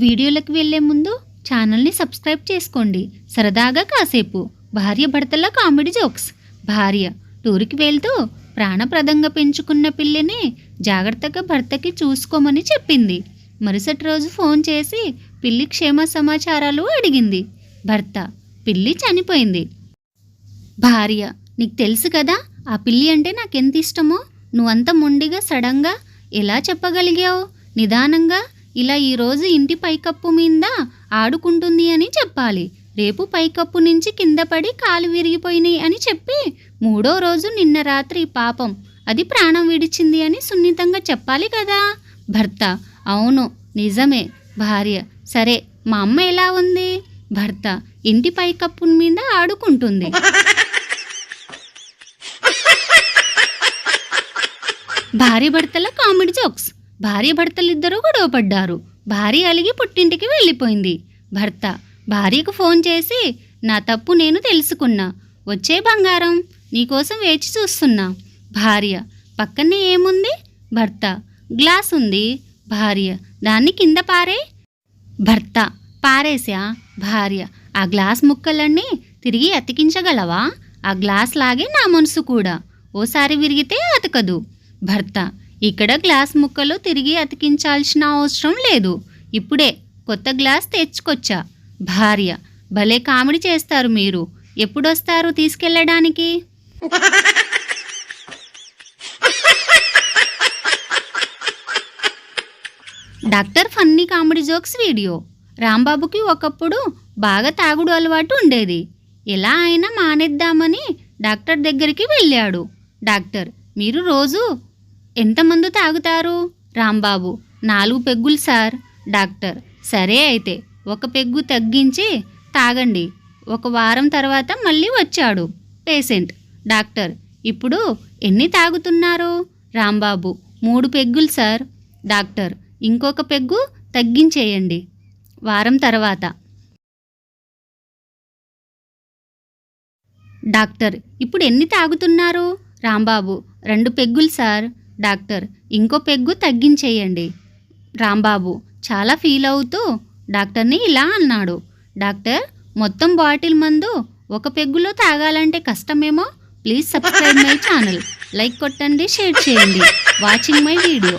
వీడియోలకు వెళ్లే ముందు ఛానల్ని సబ్స్క్రైబ్ చేసుకోండి. సరదాగా కాసేపు భార్య భర్తల కామెడీ జోక్స్. భార్య టూర్కి వెళ్తూ ప్రాణప్రదంగా పెంచుకున్న పిల్లిని జాగ్రత్తగా భర్తకి చూసుకోమని చెప్పింది. మరుసటి రోజు ఫోన్ చేసి పిల్లి క్షేమ సమాచారాలు అడిగింది. భర్త: పిల్లి చనిపోయింది. భార్య: నీకు తెలుసు కదా ఆ పిల్లి అంటే నాకెంత ఇష్టమో. నువ్వంత మొండిగా సడన్గా ఎలా చెప్పగలిగావు? నిదానంగా ఇలా ఈరోజు ఇంటి పైకప్పు మీద ఆడుకుంటుంది అని చెప్పాలి. రేపు పైకప్పు నుంచి కింద పడి కాలు విరిగిపోయినాయి అని చెప్పి మూడో రోజు నిన్న రాత్రి పాపం అది ప్రాణం విడిచింది అని సున్నితంగా చెప్పాలి కదా. భర్త: అవును నిజమే. భార్య: సరే మా అమ్మ ఎలా ఉంది? భర్త: ఇంటి పైకప్పు మీద ఆడుకుంటుంది. భార్య భర్తల కామెడీ జోక్స్. భార్య భర్తలిద్దరూ గొడవపడ్డారు. భార్య అలిగి పుట్టింటికి వెళ్ళిపోయింది. భర్త భార్యకు ఫోన్ చేసి: నా తప్పు నేను తెలుసుకున్నా, వచ్చే బంగారం నీకోసం వేచి చూస్తున్నా. భార్య: పక్కనే ఏముంది? భర్త: గ్లాస్ ఉంది. భార్య: దాన్ని కింద పారే. భర్త: పారేసా. భార్య: ఆ గ్లాస్ ముక్కలన్నీ తిరిగి అతికించగలవా? ఆ గ్లాస్ లాగే నా మనసు కూడా, ఓసారి విరిగితే అతకదు. భర్త: ఇక్కడ గ్లాస్ ముక్కలు తిరిగి అతికించాల్సిన అవసరం లేదు, ఇప్పుడే కొత్త గ్లాస్ తెచ్చుకొచ్చా. భార్య: భలే కామెడీ చేస్తారు మీరు, ఎప్పుడొస్తారు తీసుకెళ్ళడానికి? Doctor funny comedy jokes video. రాంబాబుకి ఒకప్పుడు బాగా తాగుడు అలవాటు ఉండేది. ఎలా అయినా మానేద్దామని డాక్టర్ దగ్గరికి వెళ్ళాడు. డాక్టర్: మీరు రోజు ఎంతమంది తాగుతారు? రాంబాబు: 4 పెగ్గులు సార్. డాక్టర్: సరే అయితే 1 పెగ్గు తగ్గించి తాగండి. 1 వారం తర్వాత మళ్ళీ వచ్చాడు పేషెంట్. డాక్టర్: ఇప్పుడు ఎన్ని తాగుతున్నారు? రాంబాబు: 3 పెగ్గులు సార్. డాక్టర్: ఇంకొక పెగ్గు తగ్గించేయండి వారం తర్వాత. డాక్టర్: ఇప్పుడు ఎన్ని తాగుతున్నారు? రాంబాబు: 2 పెగ్గులు సార్. డాక్టర్: ఇంకో పెగ్గు తగ్గించేయండి. రాంబాబు చాలా ఫీల్ అవుతూ డాక్టర్ని ఇలా అన్నాడు: డాక్టర్, మొత్తం బాటిల్ మందు 1 పెగ్గులో తాగాలంటే కష్టమేమో. Please subscribe my channel. Like కొట్టండి, షేర్ చేయండి. Watching my video.